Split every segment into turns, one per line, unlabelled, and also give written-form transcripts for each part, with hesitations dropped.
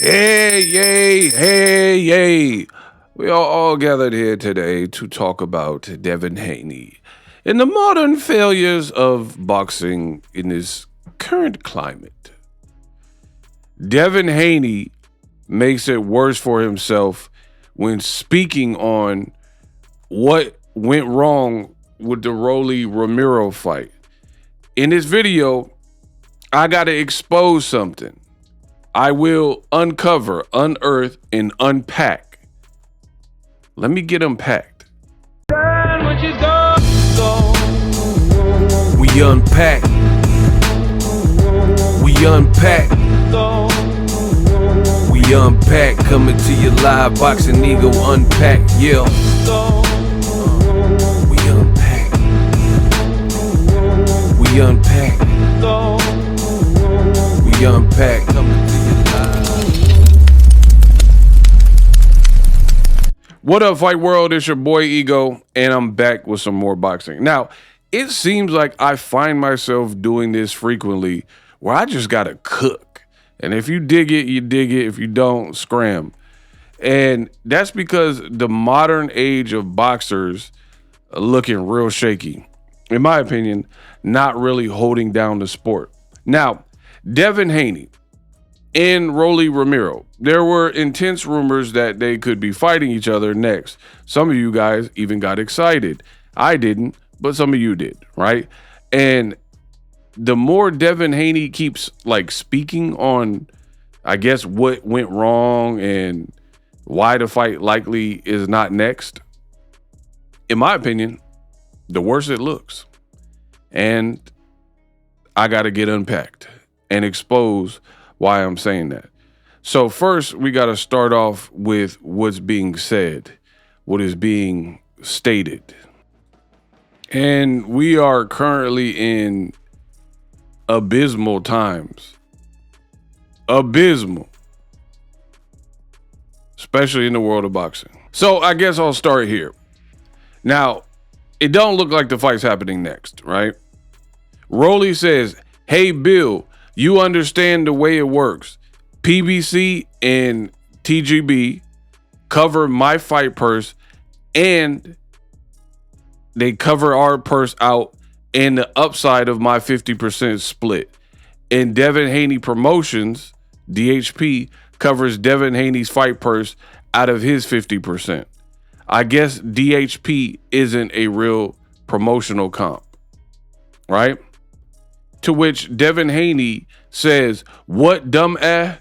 Hey, yay, hey, yay. We are all gathered here today to talk about Devin Haney and the modern failures of boxing in this current climate. Devin Haney makes it worse for himself when speaking on what went wrong with the Rolly Romero fight. In this video, I got to expose something. I will uncover, unearth, and unpack. Let me get unpacked. We unpack. We unpack. We unpack. Coming to you live, Boxingego unpack. Yeah. We unpack. We unpack. We unpack. Coming to you live. What up, Fight World? It's your boy Ego, and I'm back with some more boxing. Now, it seems like I find myself doing this frequently where I just gotta cook. And if you dig it, you dig it. If you don't, scram. And that's because the modern age of boxers are looking real shaky. In my opinion, not really holding down the sport. Now, Devin Haney and Rolly Romero, there were intense rumors that they could be fighting each other next. Some of you guys even got excited. I didn't, but some of you did, right? And the more Devin Haney keeps speaking on, I guess, what went wrong and why the fight likely is not next, in my opinion, the worse it looks. And I got to get unpacked and expose why I'm saying that. So first, we got to start off with what's being said, what is being stated. And we are currently in abysmal times. Abysmal. Especially in the world of boxing. So I guess I'll start here. Now, it don't look like the fight's happening next, right? Rolly says, "Hey, Bill, you understand the way it works. PBC and TGB cover my fight purse and they cover our purse out and the upside of my 50% split. And Devin Haney Promotions, DHP, covers Devin Haney's fight purse out of his 50%. I guess DHP isn't a real promotional comp, right?" To which Devin Haney says, "What, dumb eh?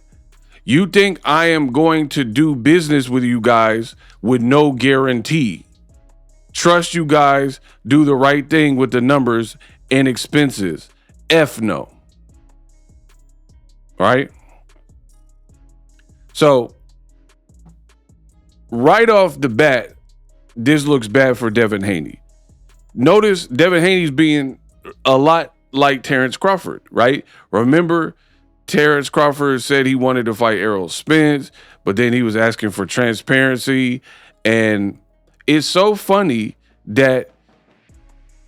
You think I am going to do business with you guys with no guarantee? Trust you guys do the right thing with the numbers and expenses. F no." Right? So, right off the bat, this looks bad for Devin Haney. Notice Devin Haney's being a lot like Terrence Crawford, right? Remember, Terrence Crawford said he wanted to fight Errol Spence, but then he was asking for transparency. And it's so funny that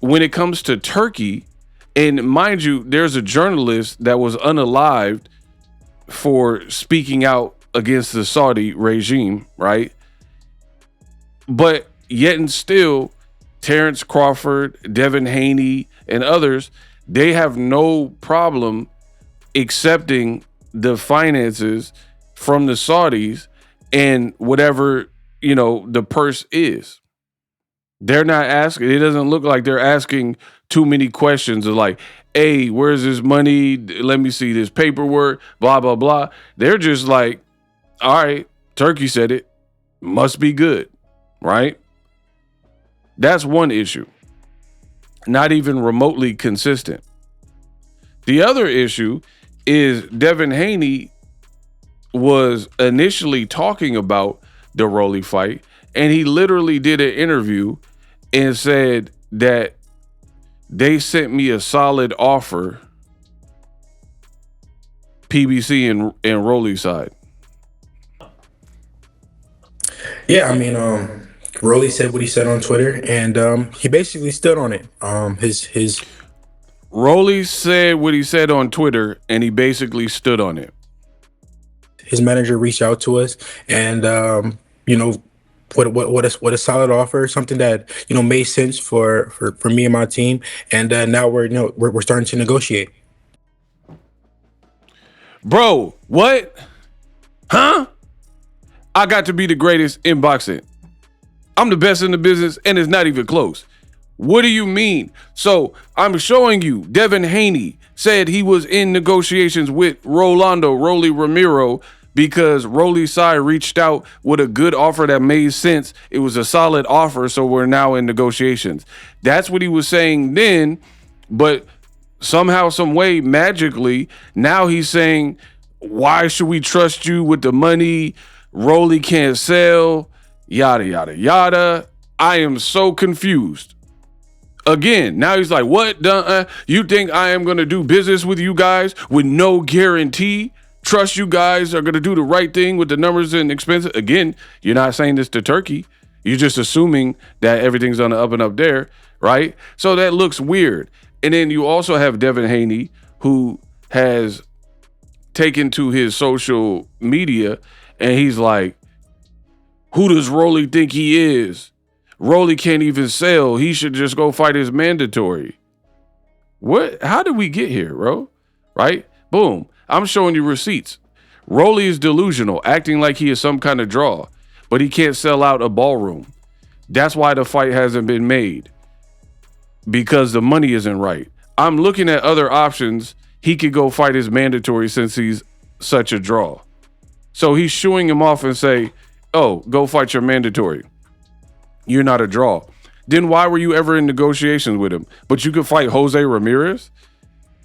when it comes to Turkey, and mind you, there's a journalist that was unalived for speaking out against the Saudi regime, right? But yet and still, Terrence Crawford, Devin Haney, and others, they have no problem accepting the finances from the Saudis and whatever, the purse is. They're not asking, it doesn't look like they're asking too many questions of like, "Hey, where's this money? Let me see this paperwork, blah, blah, blah." They're just like, "All right, Turkey said it, must be good," right? That's one issue. Not even remotely consistent. The other issue is Devin Haney was initially talking about the Rolly fight, and he literally did an interview and said that they sent me a solid offer, PBC and Rolly side.
Yeah, I mean, Rolly said what he said on Twitter, and he basically stood on it. His
Rolly said what he said on Twitter, and he basically stood on it.
his manager reached out to us, and you know, what a solid offer, something that made sense for me and my team, and now we're starting to negotiate.
Bro, what? Huh? I got to be the greatest in boxing. I'm the best in the business, and it's not even close. What do you mean? So I'm showing you Devin Haney said he was in negotiations with Rolando Rolly Romero because Rolly's side reached out with a good offer that made sense. It was a solid offer, so we're now in negotiations. That's what he was saying then, but somehow, some way, magically, now he's saying, why should we trust you with the money? Rolly can't sell, yada, yada, yada. I am so confused. Again, now he's like, what? You think I am going to do business with you guys with no guarantee? Trust you guys are going to do the right thing with the numbers and expenses? Again, you're not saying this to Turkey. You're just assuming that everything's on the up and up there, right? So that looks weird. And then you also have Devin Haney, who has taken to his social media, and he's like, who does Rolly think he is? Rolly can't even sell. He should just go fight his mandatory. What? How did we get here, bro? Right? Boom. I'm showing you receipts. Rolly is delusional, acting like he is some kind of draw, but he can't sell out a ballroom. That's why the fight hasn't been made, because the money isn't right. I'm looking at other options. He could go fight his mandatory since he's such a draw. So he's shooing him off and say, oh, go fight your mandatory. You're not a draw. Then why were you ever in negotiations with him? But you could fight Jose Ramirez?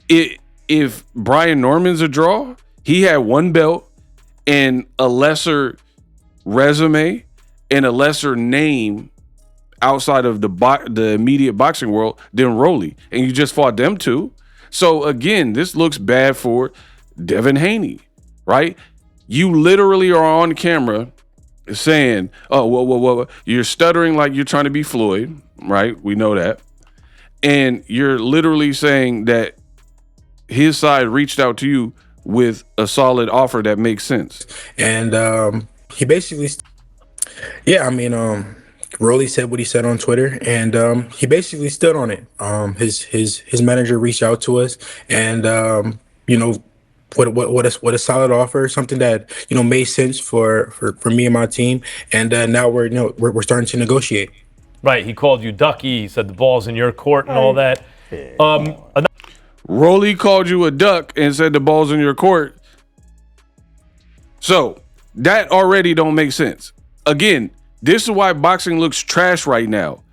If Brian Norman's a draw, he had one belt and a lesser resume and a lesser name outside of the immediate boxing world than Rolly. And you just fought them two. So again, this looks bad for Devin Haney, right? You literally are on camera saying, oh, well, you're stuttering like you're trying to be Floyd, right? We know that. And you're literally saying that his side reached out to you with a solid offer that makes sense.
And he basically, Rolly said what he said on Twitter, and he basically stood on it. His manager reached out to us, and what a solid offer, something that made sense for me and my team, and now we're starting to negotiate.
Right, he called you Ducky. He said the ball's in your court and all that.
Rolly called you a duck and said the ball's in your court. So that already don't make sense. Again, this is why boxing looks trash right now.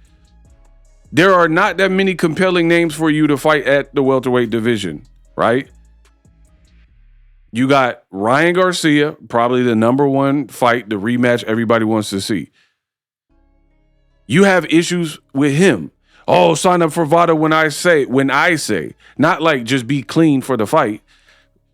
There are not that many compelling names for you to fight at the welterweight division, right? You got Ryan Garcia, probably the number one fight, the rematch everybody wants to see. You have issues with him. Oh, sign up for VADA when I say, not like just be clean for the fight.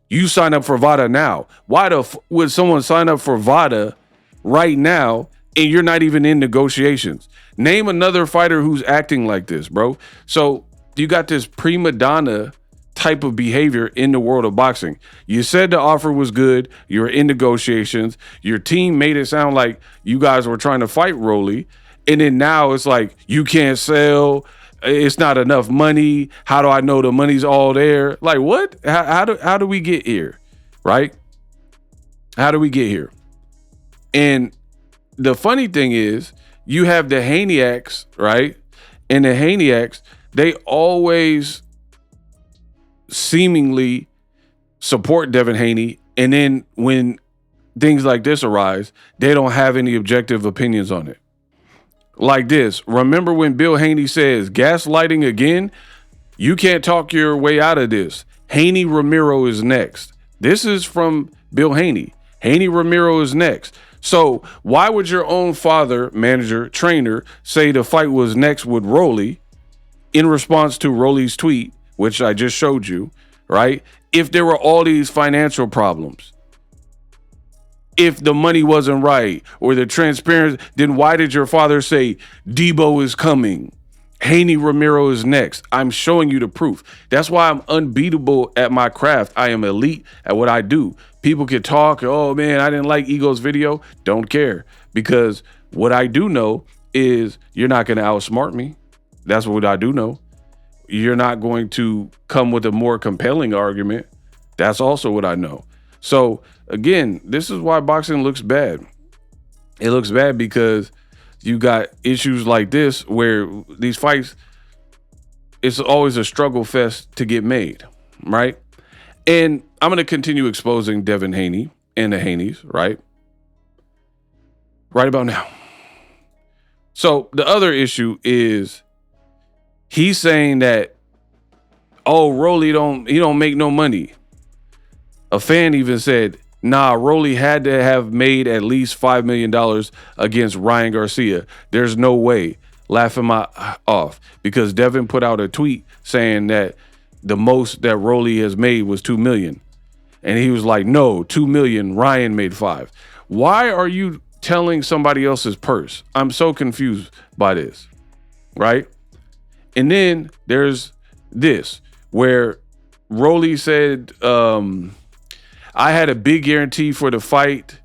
You sign up for VADA now. Why would someone sign up for VADA right now and you're not even in negotiations? Name another fighter who's acting like this, bro. So you got this prima donna type of behavior in the world of boxing. You said the offer was good. You're in negotiations. Your team made it sound like you guys were trying to fight Rolly. And then now it's like, you can't sell. It's not enough money. How do I know the money's all there? Like, what? How do we get here? Right? How do we get here? And the funny thing is, you have the HANEY'S, right? And the HANEY'S, they always seemingly support Devin Haney. And then when things like this arise, they don't have any objective opinions on it. Like this, remember when Bill Haney says gaslighting again? You can't talk your way out of this. Haney Romero is next. This is from Bill Haney. Haney Romero is next. So why would your own father, manager, trainer say the fight was next with Rolly in response to Rolly's tweet, which I just showed you, right? If there were all these financial problems, if the money wasn't right or the transparency, then why did your father say Debo is coming Haney Romero is next. I'm showing you the proof. That's why I'm unbeatable at my craft. I am elite at what I do. People can talk, oh man, I didn't like Ego's video. Don't care, because what I do know is you're not going to outsmart me. That's what I do know. You're not going to come with a more compelling argument. That's also what I know. So again, this is why boxing looks bad. It looks bad because you got issues like this where these fights, it's always a struggle fest to get made, right? And I'm going to continue exposing Devin Haney and the HANEY'S, right? Right about now. So the other issue is he's saying that, oh, Rolly he don't make no money. A fan even said, nah, Rolly had to have made at least $5 million against Ryan Garcia. There's no way. Laughing my off, because Devin put out a tweet saying that the most that Rolly has made was $2 million. And he was like, no, $2 million, Ryan made 5. Why are you telling somebody else's purse? I'm so confused by this, right? And then there's this, where Rolly said, I had a big guarantee for the fight.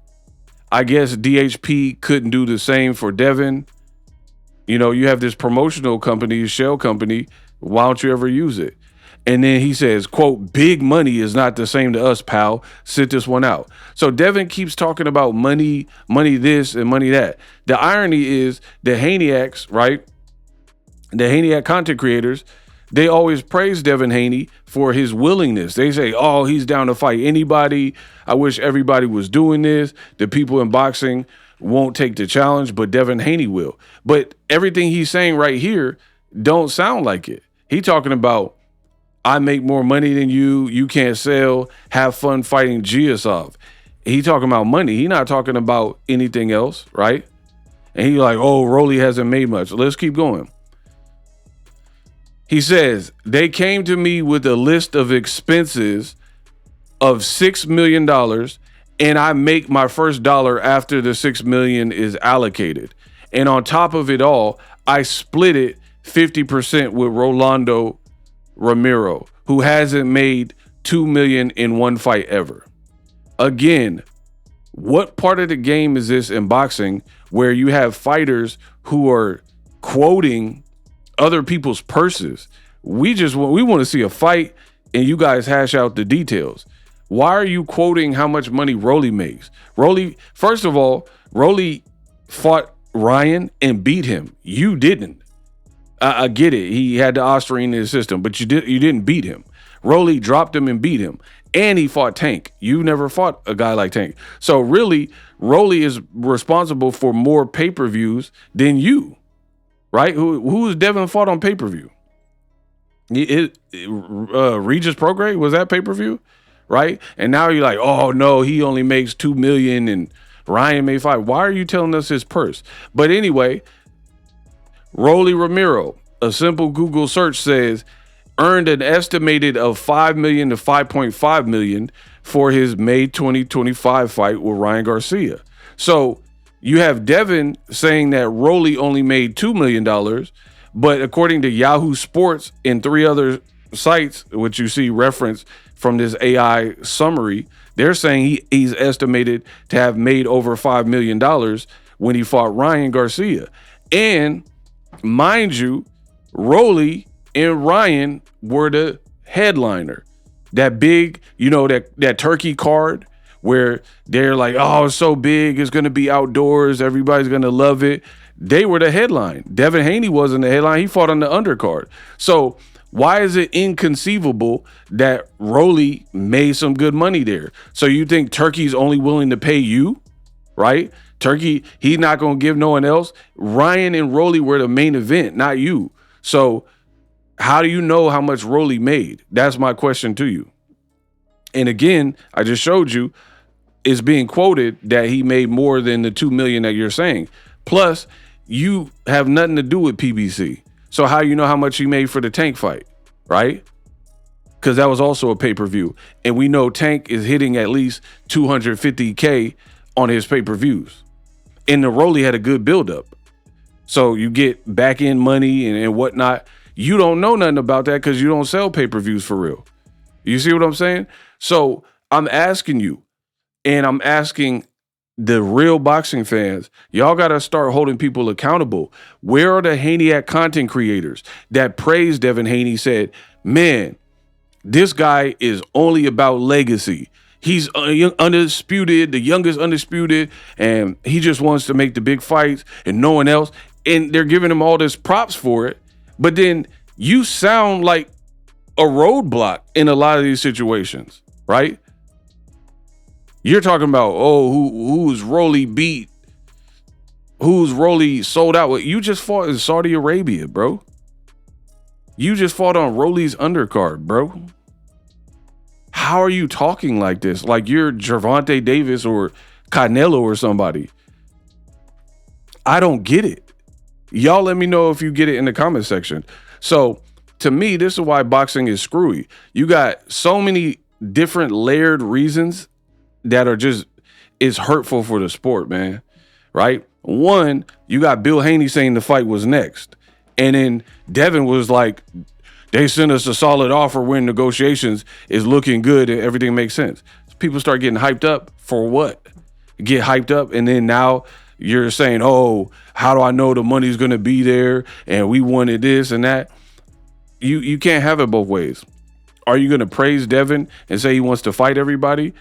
I guess DHP couldn't do the same for Devin. You know, you have this promotional company, shell company. Why don't you ever use it? And then he says, quote, big money is not the same to us, pal. Sit this one out. So Devin keeps talking about money this and money that. The irony is the HANEY'S, right? The HANEY'S content creators, they always praise Devin Haney for his willingness. They say, oh, he's down to fight anybody. I wish everybody was doing this. The people in boxing won't take the challenge, but Devin Haney will. But everything he's saying right here don't sound like it. He talking about, I make more money than you. You can't sell. Have fun fighting Giasov. He talking about money. He not talking about anything else, right? And he like, oh, Rolly hasn't made much. Let's keep going. He says, they came to me with a list of expenses of $6 million, and I make my first dollar after the $6 million is allocated. And on top of it all, I split it 50% with Rolando Romero, who hasn't made $2 million in one fight ever. Again, what part of the game is this in boxing where you have fighters who are quoting other people's purses? We want to see a fight and you guys hash out the details. Why are you quoting how much money Rolly makes? Rolly, first of all, Rolly fought Ryan and beat him. You didn't. I get it. He had the Austrian in his system, but you didn't beat him. Rolly dropped him and beat him. And he fought Tank. You never fought a guy like Tank. So really, Rolly is responsible for more pay-per-views than you, right? Who was Devin fought on pay-per-view? Regis Prograis, was that pay-per-view? Right? And now you're like, oh no, he only makes $2 million and Ryan made 5. Why are you telling us his purse? But anyway, Rolly Romero, a simple Google search says, earned an estimated of $5 million to $5.5 million for his May 2025 fight with Ryan Garcia. So you have Devin saying that Rolly only made $2 million, but according to Yahoo Sports and 3 other sites, which you see referenced from this AI summary, they're saying he's estimated to have made over $5 million when he fought Ryan Garcia. And mind you, Rolly and Ryan were the headliner. That big, you know, that turkey card where they're like, oh, it's so big, it's going to be outdoors, everybody's going to love it. They were the headline. Devin Haney wasn't the headline. He fought on the undercard. So why is it inconceivable that Rolly made some good money there? So you think Turkey's only willing to pay you, right? Turkey, he's not going to give no one else. Ryan and Rolly were the main event, not you. So how do you know how much Rolly made? That's my question to you. And again, I just showed you, it's being quoted that he made more than the $2 million that you're saying. Plus, you have nothing to do with PBC. So how you know how much he made for the Tank fight, right? Because that was also a pay-per-view. And we know Tank is hitting at least $250K on his pay-per-views. And the Rolly had a good buildup. So you get back end money and whatnot. You don't know nothing about that because you don't sell pay-per-views for real. You see what I'm saying? So I'm asking you, and I'm asking the real boxing fans, y'all got to start holding people accountable. Where are the Haney content creators that praised Devin Haney, said, man, this guy is only about legacy. He's undisputed, the youngest undisputed, and he just wants to make the big fights and no one else. And they're giving him all this props for it. But then you sound like a roadblock in a lot of these situations, right? You're talking about, oh, who's Rolly beat? Who's Rolly sold out with? You just fought in Saudi Arabia, bro. You just fought on Rolly's undercard, bro. How are you talking like this? Like you're Gervonta Davis or Canelo or somebody. I don't get it. Y'all let me know if you get it in the comment section. So to me, this is why boxing is screwy. You got so many different layered reasons that are just, it's hurtful for the sport, man. Right? One, you got Bill Haney saying the fight was next. And then Devin was like, they sent us a solid offer when negotiations is looking good and everything makes sense. People start getting hyped up for what? Get hyped up, and then now you're saying, oh, how do I know the money's going to be there? And we wanted this and that. You can't have it both ways. Are you going to praise Devin and say he wants to fight everybody?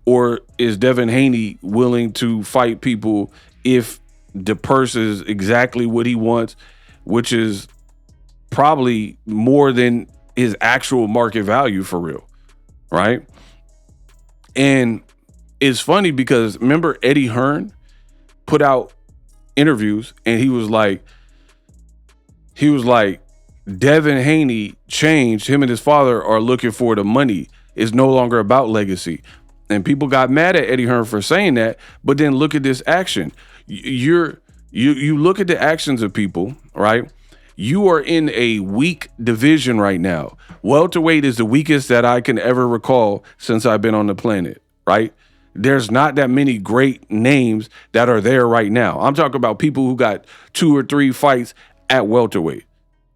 Or is Devin Haney willing to fight people if the purse is exactly what he wants, which is probably more than his actual market value for real, right? And it's funny because remember Eddie Hearn put out interviews and he was like Devin Haney changed. Him and his father are looking for the money. It's no longer about legacy. And people got mad at Eddie Hearn for saying that, but then look at this action. You look at the actions of people, right? You are in a weak division right now. Welterweight is the weakest that I can ever recall since I've been on the planet, right? There's not that many great names that are there right now. I'm talking about people who got 2 or 3 fights at welterweight.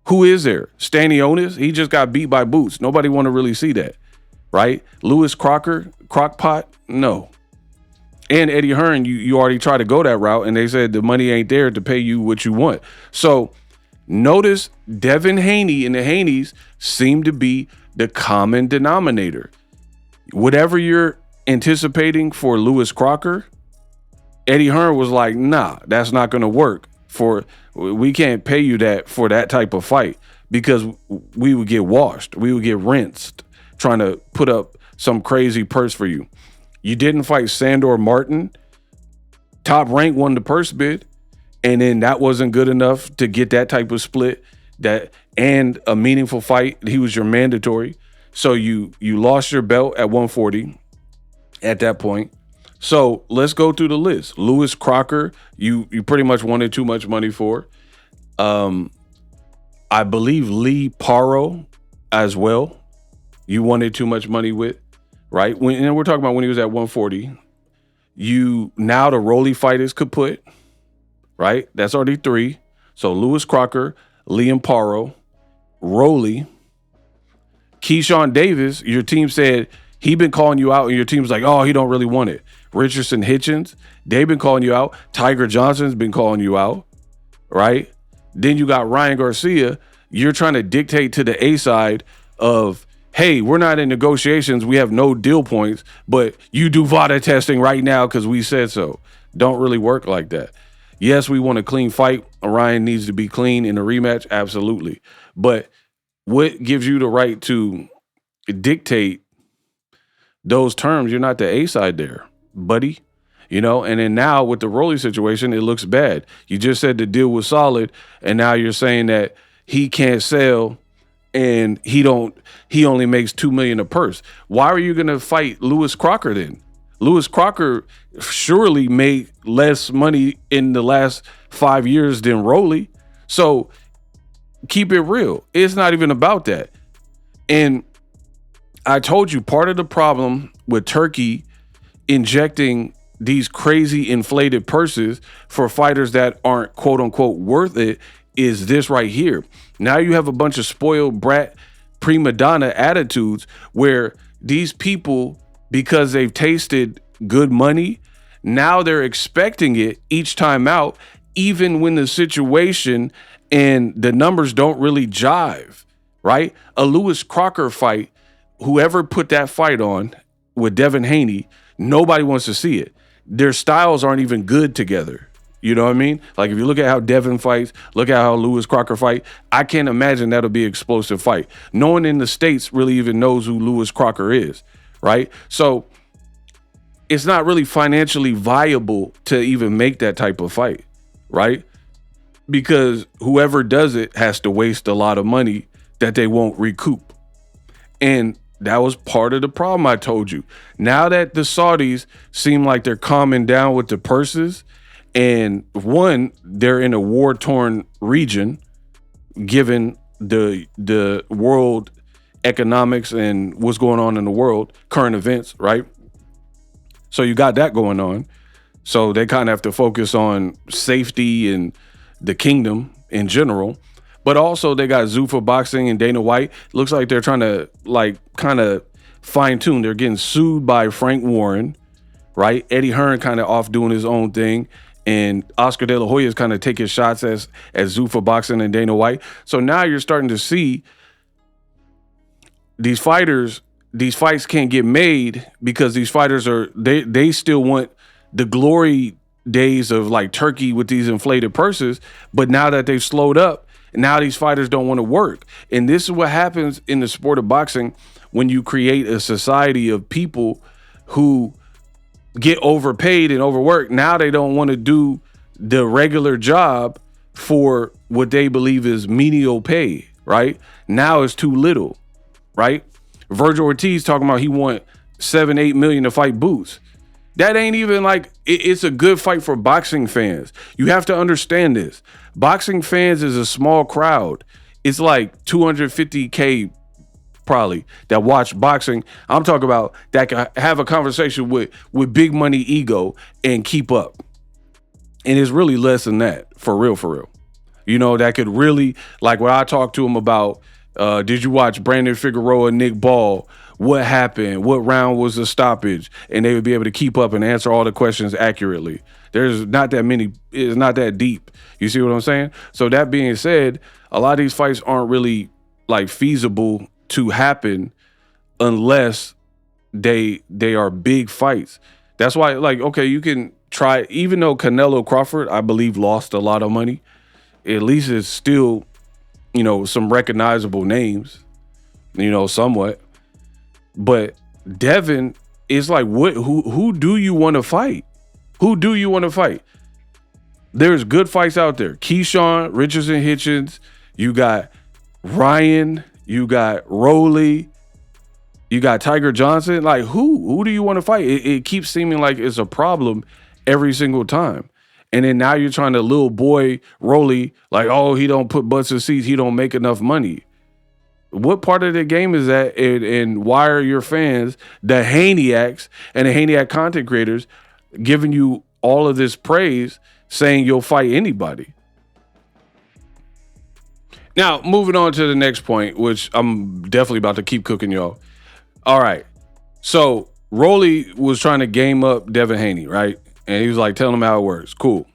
Who is there? Stanionis? He just got beat by Boots. Nobody want to really see that, right? Lewis Crockpot? No. And Eddie Hearn, you already tried to go that route, and they said the money ain't there to pay you what you want. So notice Devin Haney and the Haney's seem to be the common denominator. Whatever you're anticipating for Lewis Crocker, Eddie Hearn was like, nah, that's not going to work. We can't pay you that for that type of fight because we would get washed. We would get rinsed trying to put up some crazy purse for you. You didn't fight Sandor Martin. Top Rank won the purse bid. And then that wasn't good enough to get that type of split and a meaningful fight. He was your mandatory. So you lost your belt at 140 at that point. So let's go through the list. Lewis Crocker, you pretty much wanted too much money for. I believe Lee Paro as well. You wanted too much money with, right? And we're talking about when he was at 140. Now the Rolly fighters could put, right? That's already 3. So Lewis Crocker, Liam Paro, Rolly, Keyshawn Davis. Your team said he been calling you out, and your team's like, oh, he don't really want it. Richardson Hitchens, they've been calling you out. Tiger Johnson's been calling you out, right? Then you got Ryan Garcia. You're trying to dictate to the A side of, hey, we're not in negotiations. We have no deal points, but you do VADA testing right now because we said so. Don't really work like that. Yes, we want a clean fight. Ryan needs to be clean in a rematch. Absolutely. But what gives you the right to dictate those terms? You're not the A side there, buddy. And then now with the Rolly situation, it looks bad. You just said the deal was solid, and now you're saying that he can't sell and he only makes $2 million a purse. Why are you gonna fight Lewis Crocker then? Lewis Crocker surely made less money in the last 5 years than Rolly. So keep it real. It's not even about that. And I told you part of the problem with Turkey injecting these crazy inflated purses for fighters that aren't quote unquote worth it is this right here. Now you have a bunch of spoiled brat prima donna attitudes where these people, because they've tasted good money, now they're expecting it each time out, even when the situation and the numbers don't really jive, right? A Lewis Crocker fight, whoever put that fight on with Devin Haney, nobody wants to see it. Their styles aren't even good together. You know what I mean? Like if you look at how Devin fights, look at how Lewis Crocker fight, I can't imagine that'll be an explosive fight. No one in the States really even knows who Lewis Crocker is, right? So it's not really financially viable to even make that type of fight, right? Because whoever does it has to waste a lot of money that they won't recoup. And that was part of the problem I told you. Now that the Saudis seem like they're calming down with the purses, and one, they're in a war-torn region, given the world economics and what's going on in the world, current events, right? So you got that going on. So they kind of have to focus on safety and the kingdom in general. But also they got Zuffa Boxing and Dana White. Looks like they're trying to kind of fine tune. They're getting sued by Frank Warren, right? Eddie Hearn kind of off doing his own thing. And Oscar De La Hoya is kind of taking shots as Zuffa Boxing and Dana White. So now you're starting to see these fights can't get made because these fighters they still want the glory days of like Turkey with these inflated purses. But now that they've slowed up, now these fighters don't want to work. And this is what happens in the sport of boxing when you create a society of people who get overpaid and overworked. Now they don't want to do the regular job for what they believe is menial pay, right? Now it's too little, right? Virgil Ortiz talking about he want 7-8 million to fight Boots. That ain't even like, it's a good fight for boxing fans. You have to understand this. Boxing fans is a small crowd. It's like 250K probably that watch boxing. I'm talking about that can have a conversation with big money ego and keep up. And it's really less than that, for real. You know, that could really, like when I talk to them about, did you watch Brandon Figueroa, Nick Ball? What happened? What round was the stoppage? And they would be able to keep up and answer all the questions accurately. There's not that many, it's not that deep. You see what I'm saying? So that being said, a lot of these fights aren't really like feasible to happen unless they are big fights. That's why, like, okay, you can try, even though Canelo Crawford, I believe, lost a lot of money, at least it's still, you know, some recognizable names, you know, somewhat. But Devin is like, what? Who do you want to fight? Who do you want to fight? There's good fights out there. Keyshawn, Richardson, Hitchens. You got Ryan. You got Rolly. You got Tiger Johnson. Like, who do you want to fight? It keeps seeming like it's a problem every single time. And then now you're trying to little boy Rolly, like, oh, he don't put butts in seats. He don't make enough money. What part of the game is that? And why are your fans, the Haney'S and the Haney'S content creators, giving you all of this praise, saying you'll fight anybody? Now, moving on to the next point, which I'm definitely about to keep cooking y'all. All right. So Rolly was trying to game up Devin Haney, right? And he was like, telling him how it works. Cool.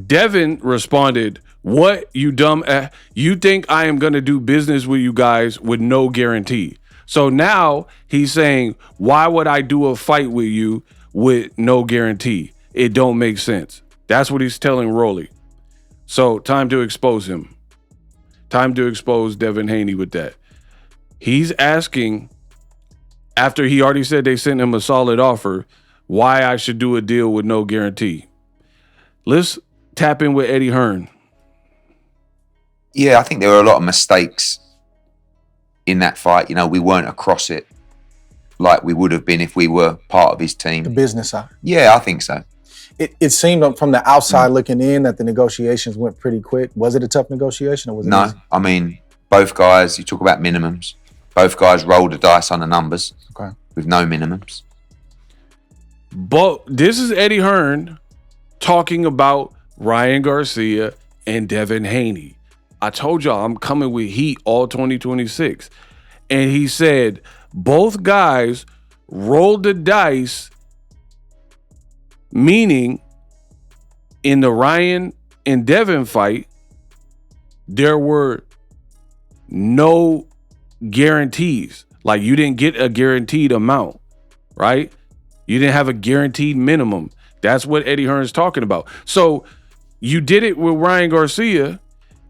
Devin responded, what, you dumb ass? You think I am going to do business with you guys with no guarantee? So now he's saying, why would I do a fight with you with no guarantee? It don't make sense. That's what he's telling Rolly. So time to expose him. Time to expose Devin Haney with that. He's asking, after he already said they sent him a solid offer, why I should do a deal with no guarantee. Let's tap in with Eddie Hearn.
Yeah, I think there were a lot of mistakes in that fight. You know, we weren't across it like we would have been if we were part of his team.
The business side.
Yeah, I think so.
It seemed from the outside looking in that the negotiations went pretty quick. Was it a tough negotiation or was it
No,
easy?
I mean, both guys, you talk about minimums. Both guys rolled the dice on the numbers with no minimums.
But this is Eddie Hearn talking about Ryan Garcia and Devin Haney. I told y'all I'm coming with heat all 2026. And he said both guys rolled the dice, meaning in the Ryan and Devin fight, there were no guarantees. Like, you didn't get a guaranteed amount, right? You didn't have a guaranteed minimum. That's what Eddie Hearn's talking about. So you did it with Ryan Garcia.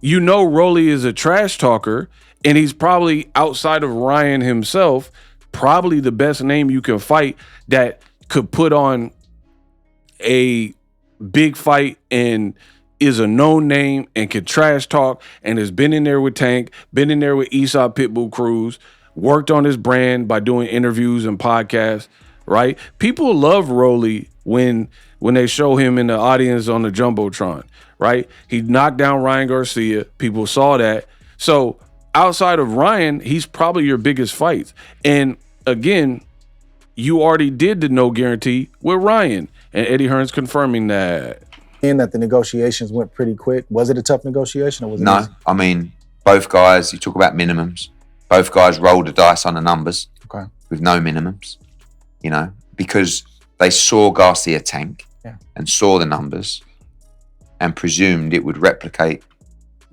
You know Rolly is a trash talker, and he's probably, outside of Ryan himself, probably the best name you can fight that could put on a big fight and is a known name and can trash talk and has been in there with Tank, been in there with Esau Pitbull Cruz, worked on his brand by doing interviews and podcasts, right? People love Rolly when they show him in the audience on the Jumbotron, right? He knocked down Ryan Garcia. People saw that. So outside of Ryan, he's probably your biggest fights. And again, you already did the no guarantee with Ryan, and Eddie Hearn's confirming that.
In that the negotiations went pretty quick. Was it a tough negotiation or was it
No,
easy?
I mean, both guys, you talk about minimums. Both guys rolled the dice on the numbers
Okay.
with no minimums, you know, because they saw Garcia tank and saw the numbers and presumed it would replicate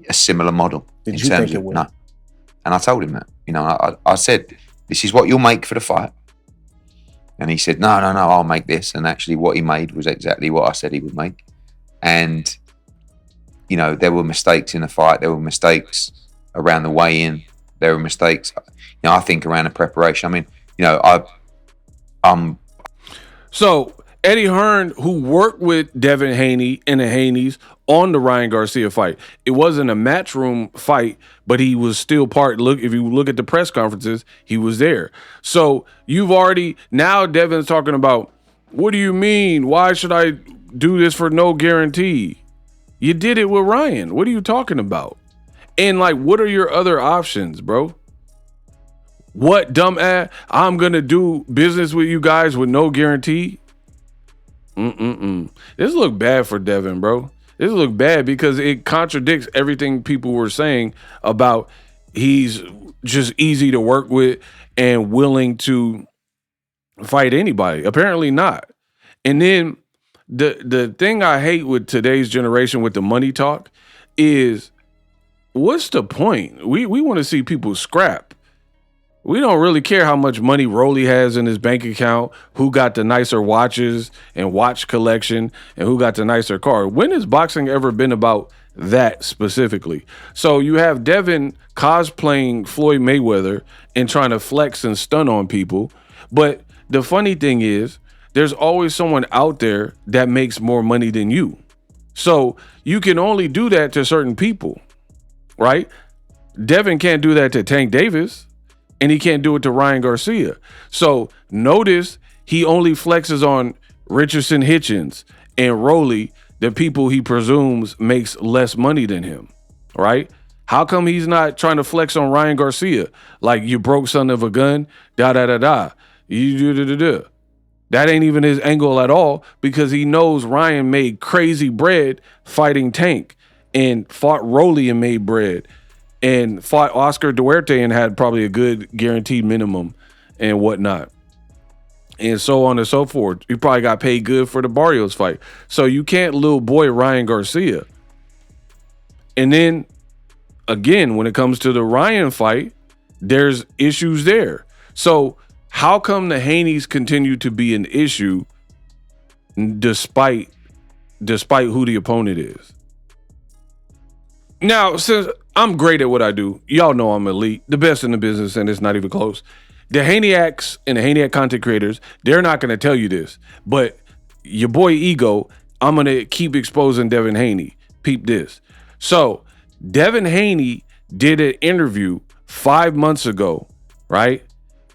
a similar model.
Did you think it would?
No. And I told him that, you know, I said, this is what you'll make for the fight. And he said, no, I'll make this. And actually what he made was exactly what I said he would make. And, you know, there were mistakes in the fight. There were mistakes around the weigh-in. There were mistakes, you know, I think around the preparation. I mean, you know,
So Eddie Hearn, who worked with Devin Haney and the Haney's on the Ryan Garcia fight, it wasn't a matchroom fight, but he was still part. Look, if you look at the press conferences, he was there. So you've already, now Devin's talking about, what do you mean? Why should I do this for no guarantee? You did it with Ryan. What are you talking about? And like, what are your other options, bro? What dumbass? I'm gonna do business with you guys with no guarantee. This look bad for Devin, bro. This look bad because it contradicts everything people were saying about he's just easy to work with and willing to fight anybody. Apparently not. And then the thing I hate with today's generation with the money talk is, what's the point? We want to see people scrap. We don't really care how much money Rolly has in his bank account, who got the nicer watches and watch collection, and who got the nicer car. When has boxing ever been about that specifically? So you have Devin cosplaying Floyd Mayweather and trying to flex and stun on people. But the funny thing is, there's always someone out there that makes more money than you. So you can only do that to certain people, right? Devin can't do that to Tank Davis. And he can't do it to Ryan Garcia. So notice he only flexes on Richardson Hitchens and Rolly, the people he presumes makes less money than him, right? How come he's not trying to flex on Ryan Garcia? Like, you broke son of a gun, da-da-da-da. You do-da-da-da. That ain't even his angle at all, because he knows Ryan made crazy bread fighting Tank and fought Rolly and made bread. And fought Oscar Duarte and had probably a good guaranteed minimum and whatnot. And so on and so forth. You probably got paid good for the Barrios fight. So you can't little boy Ryan Garcia. And then, again, when it comes to the Ryan fight, there's issues there. So how come the Haney's continue to be an issue despite who the opponent is? Now, since I'm great at what I do, y'all know I'm elite, the best in the business, and it's not even close. The Haney'S and the Haney content creators, they're not going to tell you this, but your boy Ego, I'm going to keep exposing Devin Haney. Peep this. So Devin Haney did an interview 5 months ago, right?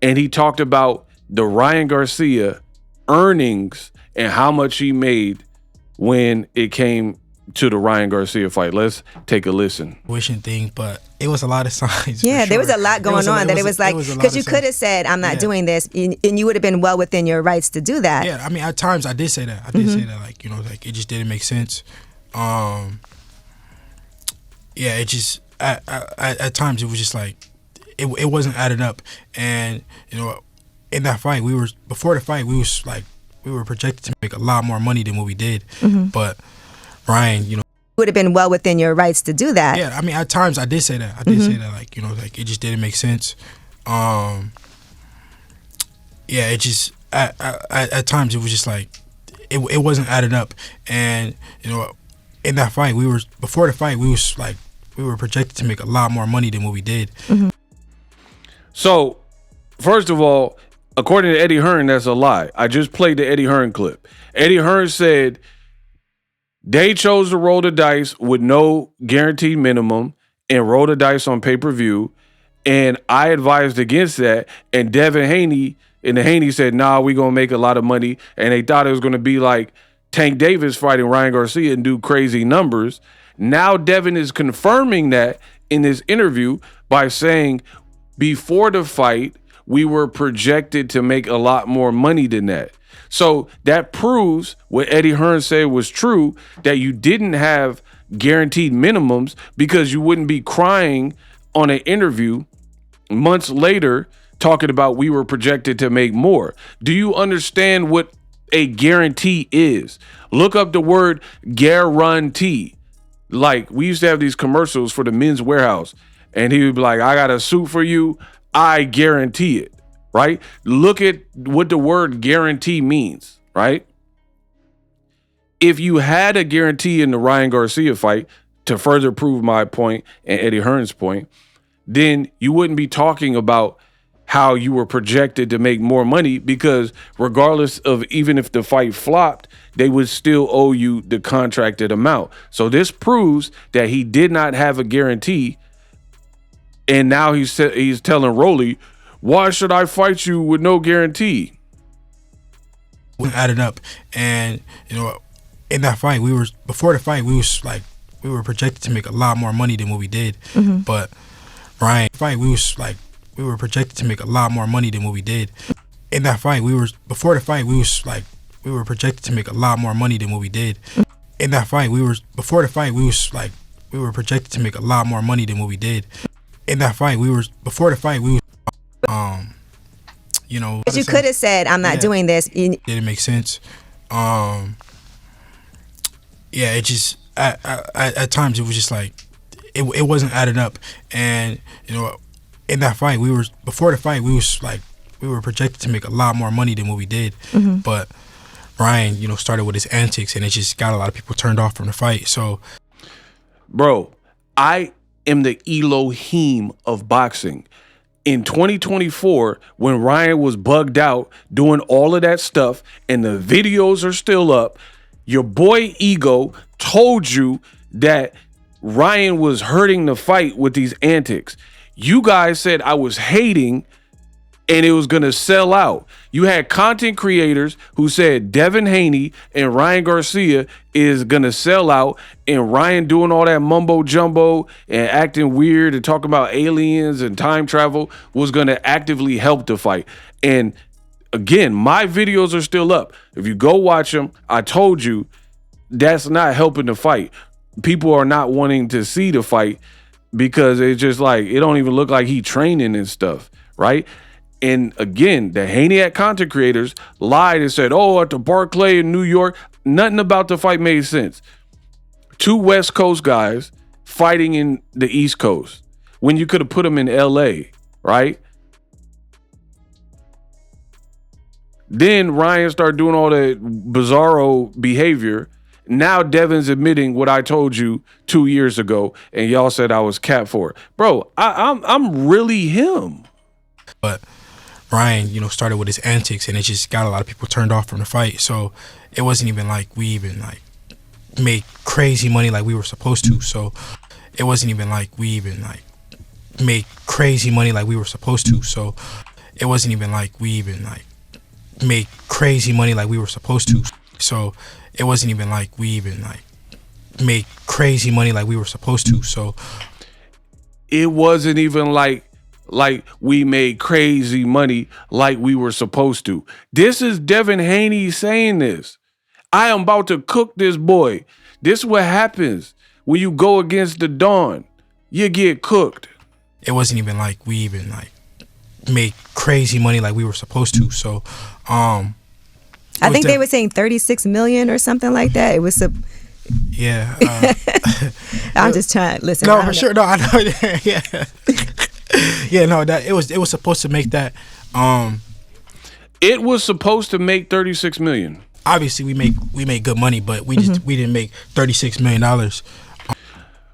And he talked about the Ryan Garcia earnings and how much he made when it came to the Ryan Garcia fight. Let's take a listen.
Wishing thing, but it was a lot of signs.
Yeah,
for
there was
sure.
a lot going on that it was like, because you could have said, I'm not doing this, and you would have been well within your rights to do that.
Yeah, I mean, at times I did say that. I did say that, like, you know, like it just didn't make sense. Yeah, it just at times it was just like it wasn't adding up, and you know, in that fight before the fight we were projected to make a lot more money than what we did, but Ryan, you know,
Would have been well within your rights to do that.
yeah, I mean, at times I did say that. I did say that, like, you know, like it just didn't make sense. Yeah, it just at times it was just like it wasn't adding up, and you know, in that fight before the fight we were projected to make a lot more money than what we did.
So, first of all, according to Eddie Hearn, that's a lie. I just played the Eddie Hearn clip. Eddie Hearn said they chose to roll the dice with no guaranteed minimum and roll the dice on pay-per-view, and I advised against that, and Devin Haney and the Haney said, nah, we going to make a lot of money, and they thought it was going to be like Tank Davis fighting Ryan Garcia and do crazy numbers. Now Devin is confirming that in this interview by saying before the fight, we were projected to make a lot more money than that. So that proves what Eddie Hearn said was true, that you didn't have guaranteed minimums, because you wouldn't be crying on an interview months later talking about we were projected to make more. Do you understand what a guarantee is? Look up the word guarantee. Like, we used to have these commercials for the Men's Warehouse, and he would be like, I got a suit for you, I guarantee it, right? Look at what the word guarantee means, right? If you had a guarantee in the Ryan Garcia fight, to further prove my point and Eddie Hearn's point, then you wouldn't be talking about how you were projected to make more money, because regardless of even if the fight flopped, they would still owe you the contracted amount. So this proves that he did not have a guarantee. And now he's telling Rolly, why should I fight you with no guarantee?
We added up, and you know, in that fight before the fight we were projected to make a lot more money than what we did, but Ryan, we were projected to make a lot more money than what we did. In that fight before the fight we were projected to make a lot more money than what we did. In that fight before the fight we were projected to make a lot more money than what we did. In that fight before the fight you know,
But you could have said, I'm not doing this.
Didn't make sense. Yeah, it just at times it was just like it wasn't adding up, and you know, in that fight before the fight we were projected to make a lot more money than what we did, but Ryan, you know, started with his antics, and it just got a lot of people turned off from the fight. So,
bro, I am the Elohim of boxing. In 2024, when Ryan was bugged out doing all of that stuff and the videos are still up, your boy Ego told you that Ryan was hurting the fight with these antics. You guys said I was hating and it was going to sell out. You had content creators who said Devin Haney and Ryan Garcia is going to sell out, and Ryan doing all that mumbo jumbo and acting weird and talking about aliens and time travel was going to actively help the fight. And again, my videos are still up. If you go watch them, I told you that's not helping the fight. People are not wanting to see the fight because it's just like, it don't even look like he training and stuff, right? And again, the Haney content creators lied and said, oh, at the Barclay in New York, nothing about the fight made sense. Two West Coast guys fighting in the East Coast when you could have put them in LA, right? Then Ryan started doing all that bizarro behavior. Now Devin's admitting what I told you 2 years ago, and y'all said I was cat for it. Bro, I'm really him.
But Ryan, you know, started with his antics, and it just got a lot of people turned off from the fight. So it wasn't even like we even like made crazy money like we were supposed to. So it wasn't even like we even like made crazy money like we were supposed to. So it wasn't even like we even like made crazy money like we were supposed to. So it wasn't even like we even like make crazy money like we were supposed to. So
it wasn't even like we made crazy money like we were supposed to. This is Devin Haney saying this. I am about to cook this boy. This is what happens when you go against the dawn. You get cooked.
It wasn't even like we even like made crazy money like we were supposed to. So
I think they were saying 36 million or something like that. It was
yeah.
I'm just trying. Listen.
No, for sure. No, I know. Yeah. Yeah. No, that it was supposed to make that.
It was supposed to make 36 million.
Obviously, we make good money, but we didn't make $36 million.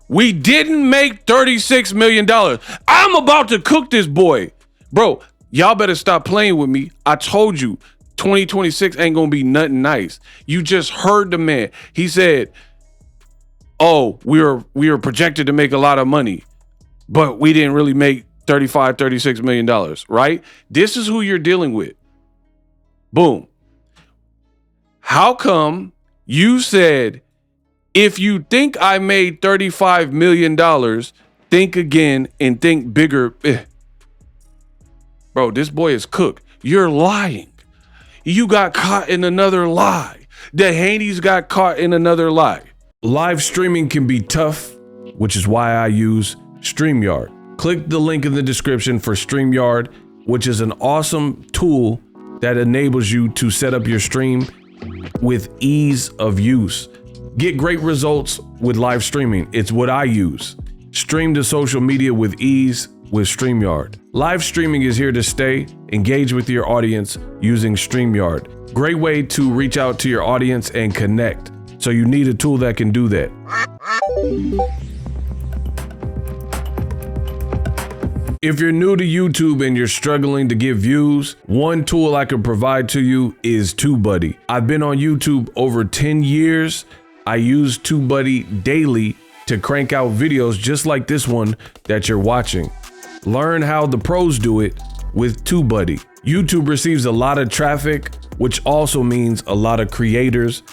We didn't make $36 million. I'm about to cook this boy. Bro, y'all better stop playing with me. I told you, 2026 ain't gonna be nothing nice. You just heard the man. He said, oh, we were projected to make a lot of money, but we didn't really make $36 million, right? This is who you're dealing with. Boom. How come you said, if you think I made $35 million, think again and think bigger? Bro, this boy is cooked. You're lying. You got caught in another lie. The Haney's got caught in another lie. Live streaming can be tough, which is why I use StreamYard. Click the link in the description for StreamYard, which is an awesome tool that enables you to set up your stream with ease of use. Get great results with live streaming. It's what I use. Stream to social media with ease with StreamYard. Live streaming is here to stay. Engage with your audience using StreamYard. Great way to reach out to your audience and connect. So you need a tool that can do that. If you're new to YouTube and you're struggling to get views, one tool I can provide to you is TubeBuddy. I've been on YouTube over 10 years. I use TubeBuddy daily to crank out videos just like this one that you're watching. Learn how the pros do it with TubeBuddy. YouTube receives a lot of traffic, which also means a lot of creators,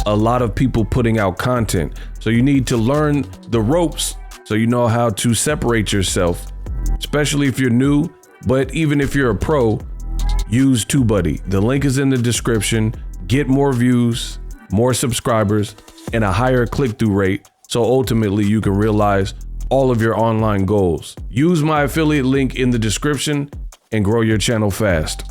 a lot of people putting out content. So you need to learn the ropes so you know how to separate yourself, especially if you're new, but even if you're a pro, use TubeBuddy. The link is in the description. Get more views, more subscribers, and a higher click-through rate, so ultimately you can realize all of your online goals. Use my affiliate link in the description and grow your channel fast.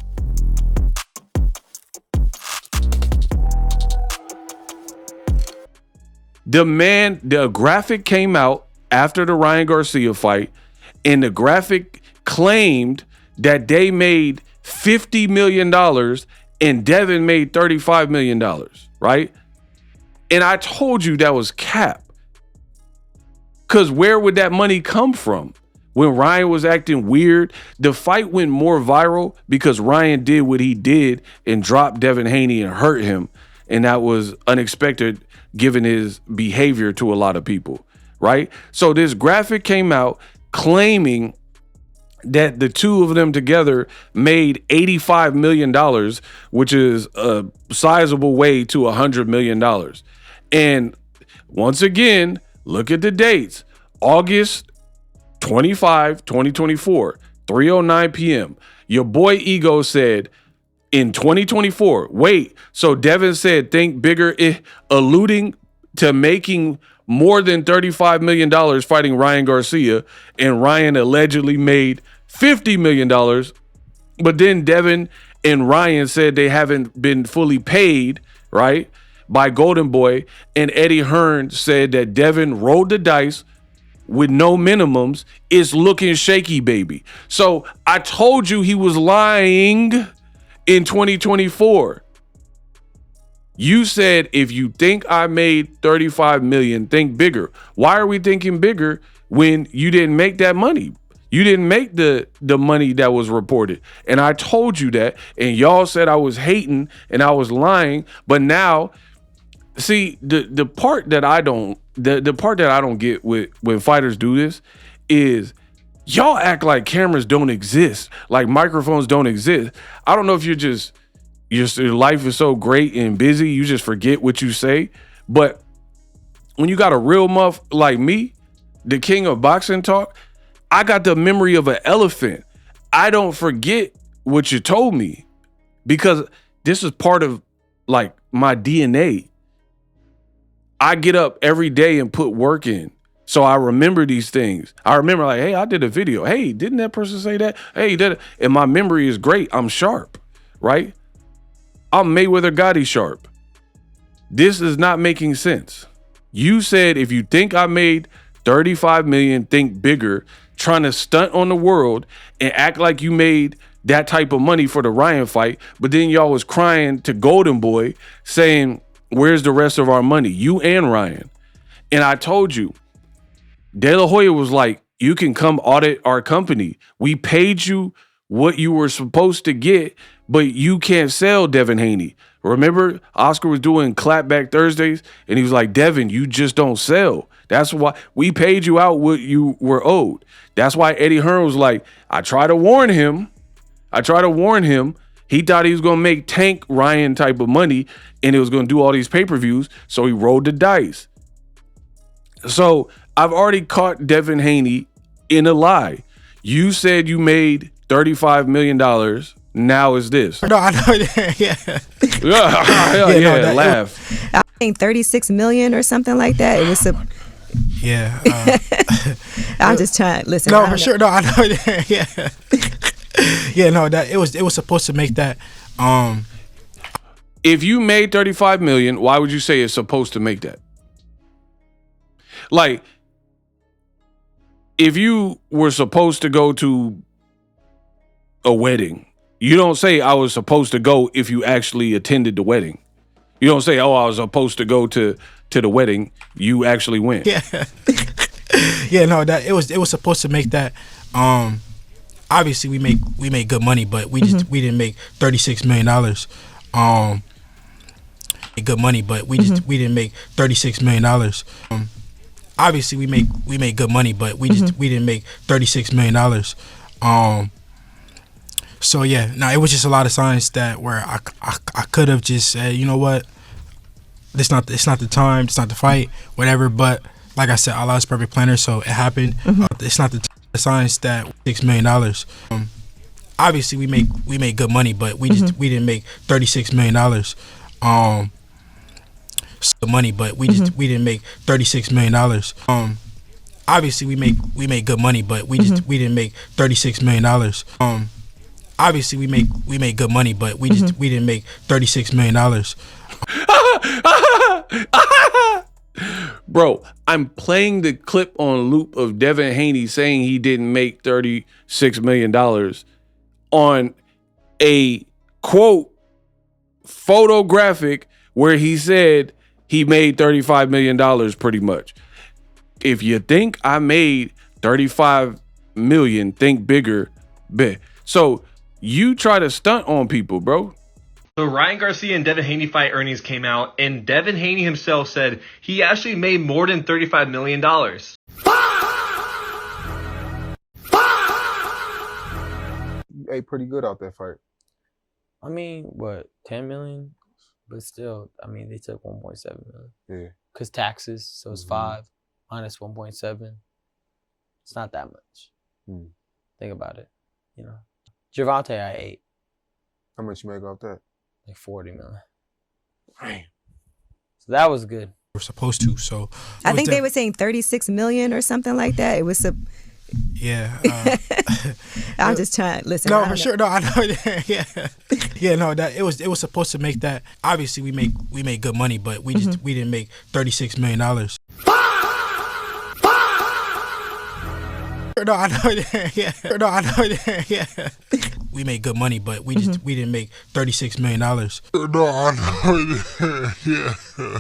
The graphic came out after the Ryan Garcia fight, and the graphic claimed that they made $50 million and Devin made $35 million, right? And I told you that was cap. Because where would that money come from? When Ryan was acting weird, the fight went more viral because Ryan did what he did and dropped Devin Haney and hurt him. And that was unexpected given his behavior to a lot of people, right? So this graphic came out claiming that the two of them together made $85 million, which is a sizable way to $100 million. And once again, look at the dates. August 25, 2024, 3:09 p.m. Your boy Ego said in 2024, wait, so Devin said think bigger, alluding to making more than $35 million fighting Ryan Garcia, and Ryan allegedly made $50 million. But then Devin and Ryan said they haven't been fully paid, right, by Golden Boy. And Eddie Hearn said that Devin rolled the dice with no minimums. It's looking shaky, baby. So I told you he was lying in 2024. You said, if you think I made 35 million, think bigger. Why are we thinking bigger when you didn't make that money? You didn't make the money that was reported. And I told you that, and y'all said I was hating and I was lying. But now, see, the part that I don't get with when fighters do this is y'all act like cameras don't exist, like microphones don't exist. I don't know if your life is so great and busy, you just forget what you say. But when you got a real muff like me, the king of boxing talk, I got the memory of an elephant. I don't forget what you told me because this is part of like my DNA. I get up every day and put work in. So I remember these things. I remember like, hey, I did a video. Hey, didn't that person say that? Hey, did it? And my memory is great. I'm sharp, right? I'm Mayweather Gotti sharp. This is not making sense. You said if you think I made 35 million, think bigger, trying to stunt on the world and act like you made that type of money for the Ryan fight, but then y'all was crying to Golden Boy saying, where's the rest of our money? You and Ryan. And I told you, De La Hoya was like, you can come audit our company. We paid you what you were supposed to get, but you can't sell Devin Haney. Remember, Oscar was doing clapback Thursdays, and he was like, Devin, you just don't sell. That's why we paid you out what you were owed. That's why Eddie Hearn was like, I try to warn him. He thought he was going to make Tank Ryan type of money, and it was going to do all these pay-per-views, so he rolled the dice. So I've already caught Devin Haney in a lie. You said you made $35 million. Now is this.
No, I know. Yeah.
Yeah, laugh.
I think 36 million or something like that. It was a.
Yeah.
I'm just trying. Listen.
No, for sure. No, I know. Yeah. Yeah. No, that it was supposed to make that.
If you made 35 million, why would you say it's supposed to make that? Like, if you were supposed to go to a wedding, you don't say I was supposed to go if you actually attended the wedding. You don't say, oh, I was supposed to go to the wedding. You actually went.
Yeah. Yeah, no, that it was supposed to make that. Obviously we made good money, but we didn't make $36 million. Good money, but we didn't make $36 million. Obviously we made good money, but we didn't make $36 million. So yeah, no, it was just a lot of signs that where I could have just said, you know what, it's not the time, it's not the fight, whatever. But like I said, Allah is perfect planner, so it happened. It's not the signs that $6 million. Obviously we made good money, but we didn't make $36 million. So money, but we didn't make $36 million. Obviously we made good money, but we didn't make $36 million. Obviously we made good money, but we didn't make $36 million.
Bro, I'm playing the clip on loop of Devin Haney saying he didn't make $36 million on a quote photographic where he said he made $35 million pretty much. If you think I made $35 million, think bigger, bet. So you try to stunt on people, bro.
The Ryan Garcia and Devin Haney fight earnings came out, and Devin Haney himself said he actually made more than $35 million.
You ate pretty good out that fight.
I mean, what, 10 million? But still, I mean, they took 1.7 million.
Yeah.
Because taxes, so it's 5 minus 1.7. It's not that much. Think about it, you know. Gervonta, I ate.
How much you make off that?
Like 40 million. Right. So that was good.
We're supposed to, so.
I think they were saying 36 million or something like that. It was a.
Yeah.
I'm just trying. Listen.
No, for sure. No, I know. Yeah. Yeah. No, that it was supposed to make that. Obviously, we made good money, but we didn't make $36 million. No, I know. Yeah. No, I know. Yeah. We made good money, but we didn't make $36 million. No, I know. Yeah.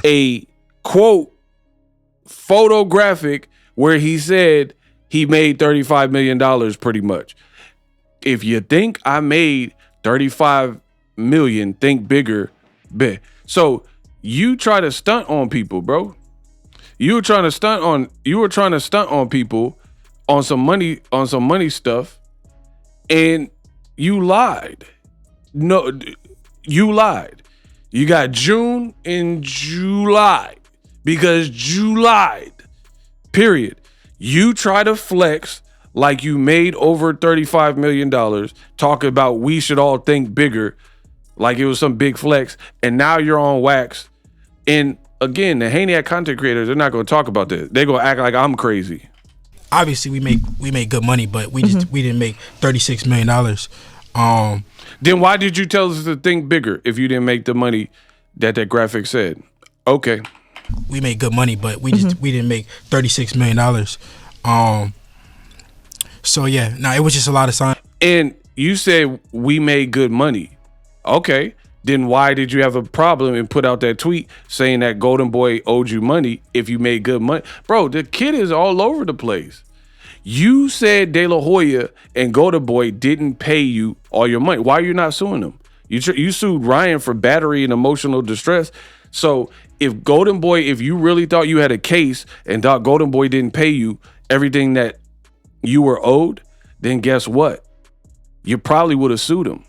A quote photographic where he said he made $35 million pretty much. If you think I made $35 million, think bigger, bet. So you try to stunt on people, bro. You were trying to stunt on people on some money stuff, and you lied. No, you lied. You got June and July. because you lied. Period. You try to flex like you made over $35 million, talking about we should all think bigger, like it was some big flex, and now you're on wax. And again, the Haney content creators, they're not going to talk about this. They're going to act like I'm crazy.
Obviously, we make good money, but we didn't make $36 million.
Then why did you tell us to think bigger if you didn't make the money that graphic said? Okay.
We made good money, but we didn't make $36 million. So yeah, it was just a lot of signs.
And you said we made good money. Okay. Then why did you have a problem and put out that tweet saying that Golden Boy owed you money if you made good money? Bro, the kid is all over the place. You said De La Hoya and Golden Boy didn't pay you all your money. Why are you not suing them? You sued Ryan for battery and emotional distress. So if Golden Boy, if you really thought you had a case and thought Golden Boy didn't pay you everything that you were owed, then guess what? You probably would have sued him.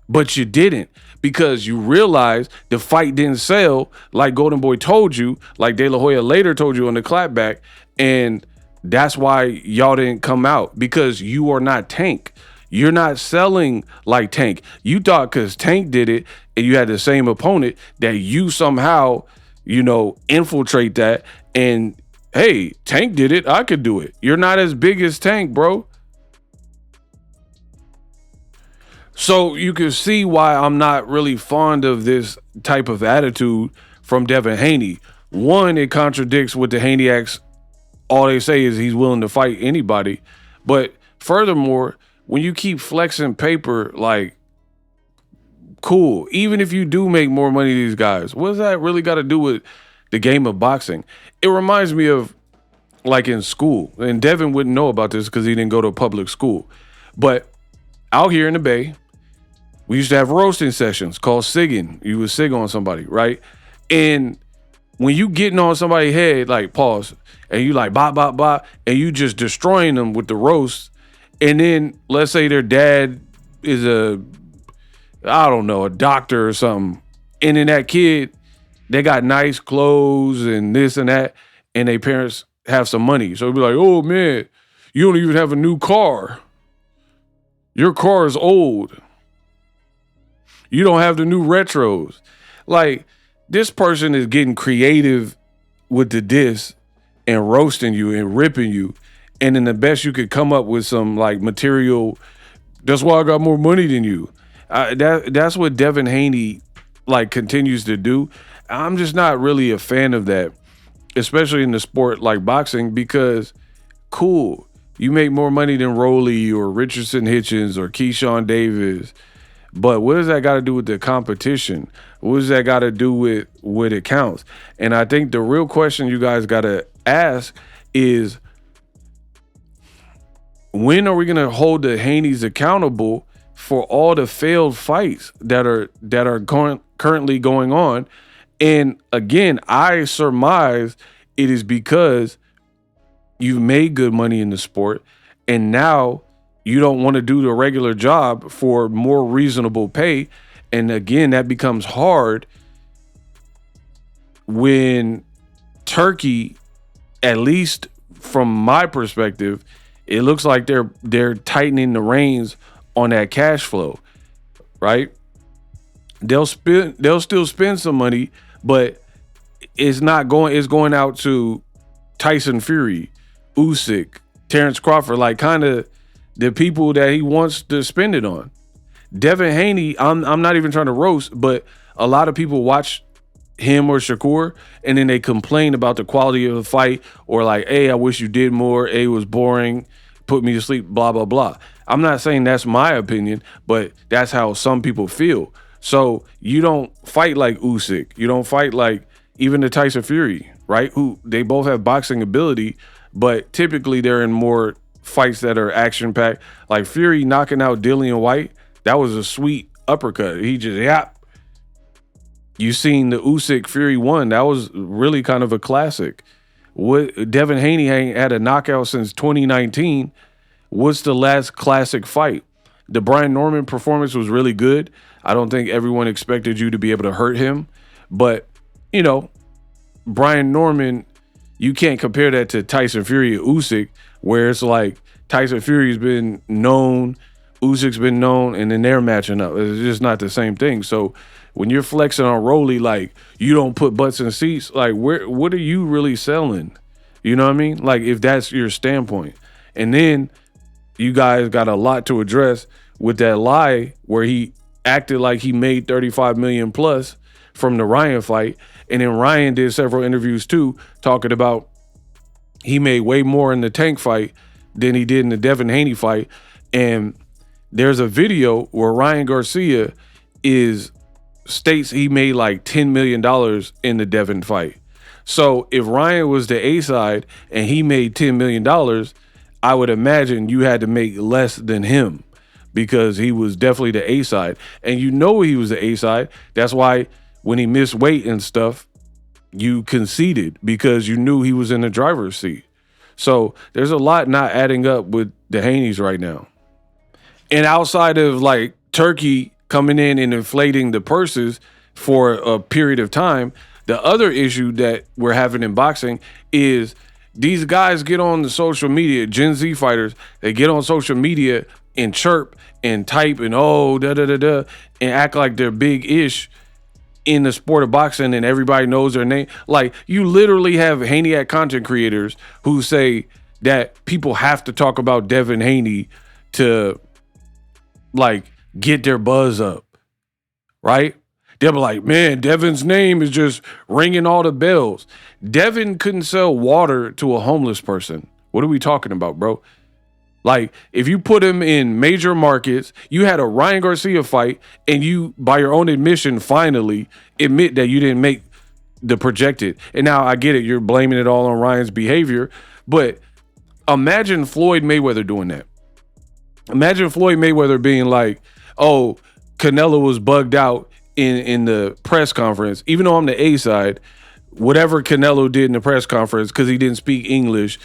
But you didn't, because you realized the fight didn't sell like Golden Boy told you, like De La Hoya later told you on the clapback, and that's why y'all didn't come out, because you are not Tank. You're not selling like Tank. You thought because Tank did it and you had the same opponent that you somehow, infiltrate that and, hey, Tank did it, I could do it. You're not as big as Tank, bro. So you can see why I'm not really fond of this type of attitude from Devin Haney. One, it contradicts what the Haney'S, all they say is he's willing to fight anybody. But furthermore, when you keep flexing paper, like, cool. Even if you do make more money than these guys, what does that really got to do with the game of boxing? It reminds me of like in school, and Devin wouldn't know about this because he didn't go to a public school. But out here in the Bay, we used to have roasting sessions called sigging. You would sig on somebody, right? And when you getting on somebody's head, like pause, and you like bop, bop, bop, and you just destroying them with the roast, and then let's say their dad is a doctor or something, and then that kid, they got nice clothes and this and that, and their parents have some money. So it'd be like, oh man, you don't even have a new car. Your car is old. You don't have the new retros. Like, this person is getting creative with the diss and roasting you and ripping you. And then the best you could come up with some like material, that's why I got more money than you. That's what Devin Haney like continues to do. I'm just not really a fan of that, especially in the sport like boxing, because cool, you make more money than Rolly or Richardson Hitchens or Keyshawn Davis. But what does that got to do with the competition? What does that got to do with what it counts? And I think the real question you guys got to ask is, when are we going to hold the Haney's accountable for all the failed fights that are currently going on? And again, I surmise it is because you've made good money in the sport, and now you don't want to do the regular job for more reasonable pay. And again, that becomes hard when Turkey, at least from my perspective, it looks like they're tightening the reins on that cash flow, right? They'll still spend some money, but it's going out to Tyson Fury, Usyk, Terrence Crawford, like kind of the people that he wants to spend it on. Devin Haney, I'm not even trying to roast, but a lot of people watch him or Shakur and then they complain about the quality of the fight, or like, hey, I wish you did more, it was boring, put me to sleep, blah, blah, blah. I'm not saying that's my opinion, but that's how some people feel. So you don't fight like Usyk. You don't fight like even the Tyson Fury, right? Who they both have boxing ability, but typically they're in more fights that are action-packed. Like Fury knocking out Dillian White, that was a sweet uppercut. He just, yap. You seen the Usyk Fury 1, that was really kind of a classic. Devin Haney ain't had a knockout since 2019. What's the last classic fight? The Brian Norman performance was really good. I don't think everyone expected you to be able to hurt him, but Brian Norman, you can't compare that to Tyson Fury or Usyk, where it's like Tyson Fury's been known, Usyk's been known, and then they're matching up. It's just not the same thing. So when you're flexing on Rolly, like, you don't put butts in seats, like, what are you really selling? You know what I mean? Like, if that's your standpoint. And then you guys got a lot to address with that lie where he acted like he made 35 million plus from the Ryan fight. And then Ryan did several interviews too, talking about he made way more in the Tank fight than he did in the Devin Haney fight. And there's a video where Ryan Garcia states he made like $10 million in the Devin fight. So if Ryan was the A side and he made $10 million, I would imagine you had to make less than him because he was definitely the A side. And you know he was the A side. That's why when he missed weight and stuff, you conceded because you knew he was in the driver's seat. So there's a lot not adding up with the HANEY'S right now. And outside of like Turkey coming in and inflating the purses for a period of time, the other issue that we're having in boxing is these guys get on the social media, Gen Z fighters, they get on social media and chirp and type and and act like they're big-ish in the sport of boxing and everybody knows their name. Like, you literally have Haney content creators who say that people have to talk about Devin Haney to, like, get their buzz up, right? They'll be like, man, Devin's name is just ringing all the bells. Devin couldn't sell water to a homeless person. What are we talking about, bro? Like, if you put him in major markets, you had a Ryan Garcia fight, and you, by your own admission, finally admit that you didn't make the projected. And now I get it, you're blaming it all on Ryan's behavior, but imagine Floyd Mayweather doing that. Imagine Floyd Mayweather being like, oh, Canelo was bugged out in the press conference, even though I'm the A side, whatever Canelo did in the press conference because he didn't speak English,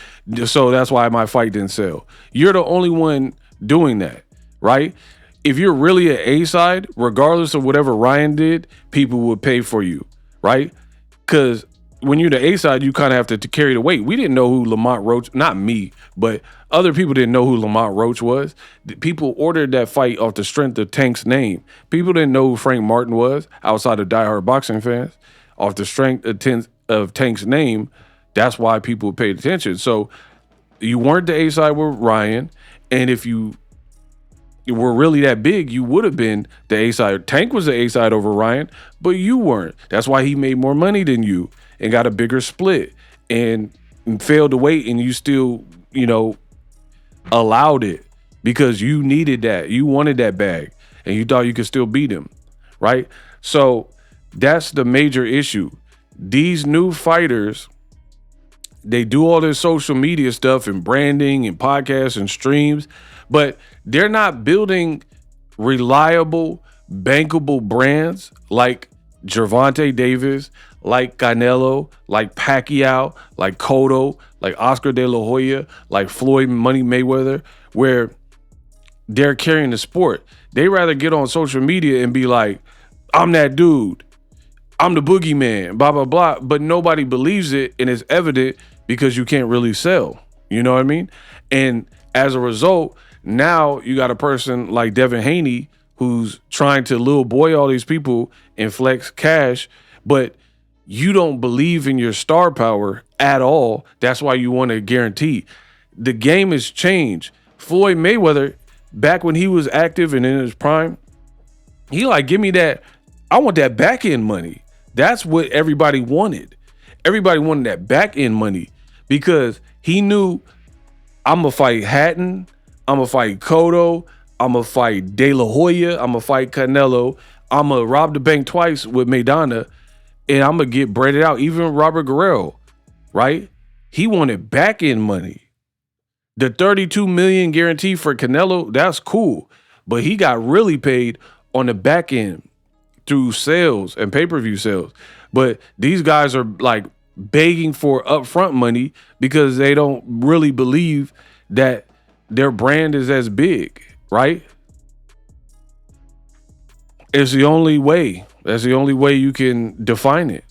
so that's why my fight didn't sell. You're the only one doing that, right? If you're really an A side, regardless of whatever Ryan did, people would pay for you, right? Because when you're the A side, you kind of have to carry the weight. We didn't know who Lamont Roach, not me, but other people didn't know who Lamont Roach was. People ordered that fight off the strength of Tank's name. People didn't know who Frank Martin was outside of diehard boxing fans. Off the strength of Tank's name, that's why people paid attention. So you weren't the A side with Ryan, and if you were really that big, you would have been the A side. Tank was the A side over Ryan, but you weren't. That's why he made more money than you and got a bigger split and failed to wait, and you still, allowed it because you needed that. You wanted that bag, and you thought you could still beat him, right? So that's the major issue. These new fighters, they do all this social media stuff and branding and podcasts and streams, but they're not building reliable, bankable brands like Gervonta Davis, like Canelo, like Pacquiao, like Cotto, like Oscar De La Hoya, like Floyd Money Mayweather, where they're carrying the sport. They rather get on social media and be like, I'm that dude. I'm the boogeyman, blah, blah, blah. But nobody believes it, and it's evident because you can't really sell. You know what I mean? And as a result, now you got a person like Devin Haney who's trying to little boy all these people and flex cash, but you don't believe in your star power at all. That's why you want to guarantee. The game has changed. Floyd Mayweather, back when he was active and in his prime, he like, give me that. I want that back end money. That's what everybody wanted. Everybody wanted that back end money because he knew, I'm going to fight Hatton, I'm going to fight Cotto, I'm going to fight De La Hoya, I'm going to fight Canelo, I'm going to rob the bank twice with Maidana, and I'm going to get breaded out. Even Robert Guerrero, right? He wanted back end money. The $32 million guarantee for Canelo, that's cool, but he got really paid on the back end through sales and pay-per-view sales. But these guys are like begging for upfront money because they don't really believe that their brand is as big, right? It's the only way. That's the only way you can define it.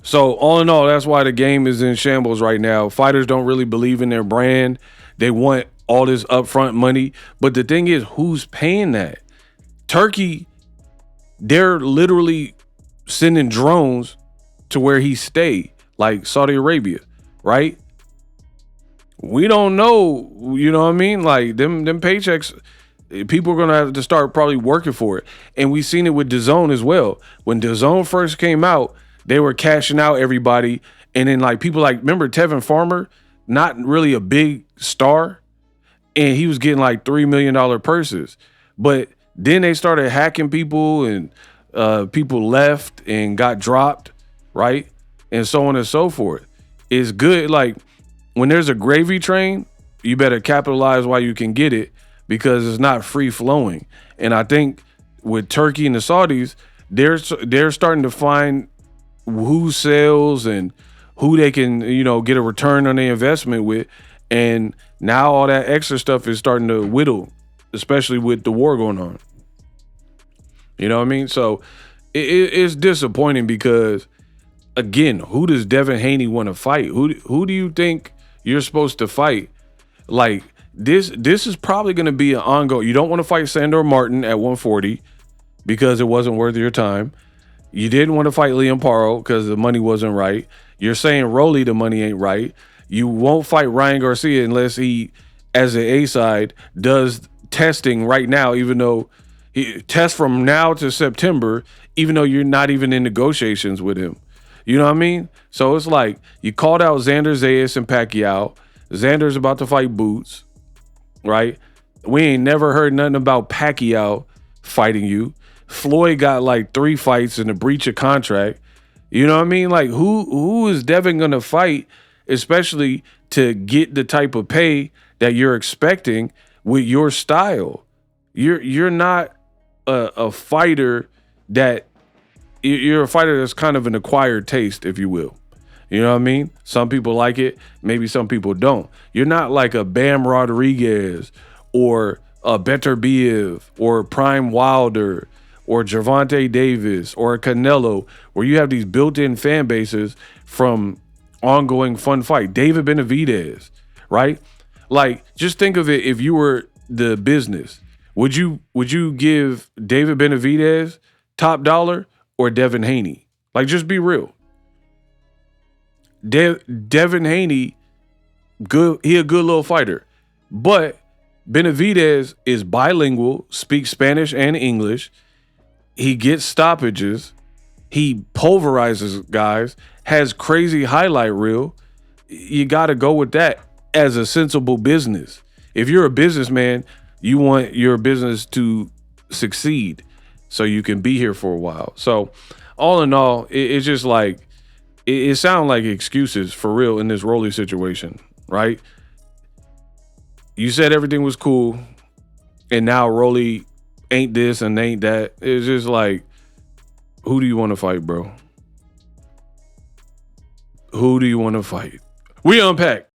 So all in all, that's why the game is in shambles right now. Fighters don't really believe in their brand. They want all this upfront money. But the thing is, who's paying that? Turkey, they're literally sending drones to where he stay, like Saudi Arabia, right? We don't know, you know what I mean? Like them paychecks, people are gonna have to start probably working for it. And we seen it with DAZN as well. When DAZN first came out, they were cashing out everybody. And then like people like, remember Tevin Farmer, not really a big star, and he was getting like $3 million purses. But then they started hacking people, and people left and got dropped, right? And so on and so forth. It's good. Like when there's a gravy train, you better capitalize while you can get it, because it's not free flowing. And I think with Turkey and the Saudis, they're starting to find who sells and who they can, get a return on their investment with. And now all that extra stuff is starting to whittle, especially with the war going on. You know what I mean? So it's disappointing because, again, who does Devin Haney want to fight? Who do you think you're supposed to fight? Like, this is probably going to be an ongoing. You don't want to fight Sandor Martin at 140 because it wasn't worth your time. You didn't want to fight Liam Paro because the money wasn't right. You're saying Rolly, the money ain't right. You won't fight Ryan Garcia unless he, as an A-side, does testing right now, even though he tests from now to September, even though you're not even in negotiations with him. You know what I mean? So it's like you called out Xander Zayas and Pacquiao. Xander's about to fight Boots, right? We ain't never heard nothing about Pacquiao fighting you. Floyd got like 3 fights in a breach of contract. You know what I mean? Like who is Devin gonna fight, especially to get the type of pay that you're expecting with your style? You're not a fighter that you're a fighter that's kind of an acquired taste, if you will. You know what I mean? Some people like it, maybe some people don't. You're not like a Bam Rodriguez or a Beterbiev or Prime Wilder or Gervonta Davis or a Canelo, where you have these built-in fan bases from ongoing fun fight. David Benavidez, right? Like, just think of it, if you were the business, would you give David Benavidez top dollar or Devin Haney? Like, just be real. Devin Haney, good. He a good little fighter, but Benavidez is bilingual, speaks Spanish and English. He gets stoppages. He pulverizes guys. Has crazy highlight reel. You got to go with that as a sensible business. If you're a businessman, you want your business to succeed so you can be here for a while. So all in all, it's just like, it sounds like excuses for real in this Rolly situation, right? You said everything was cool, and now Rolly ain't this and ain't that. It's just like, who do you want to fight, bro? Who do you want to fight? We unpack.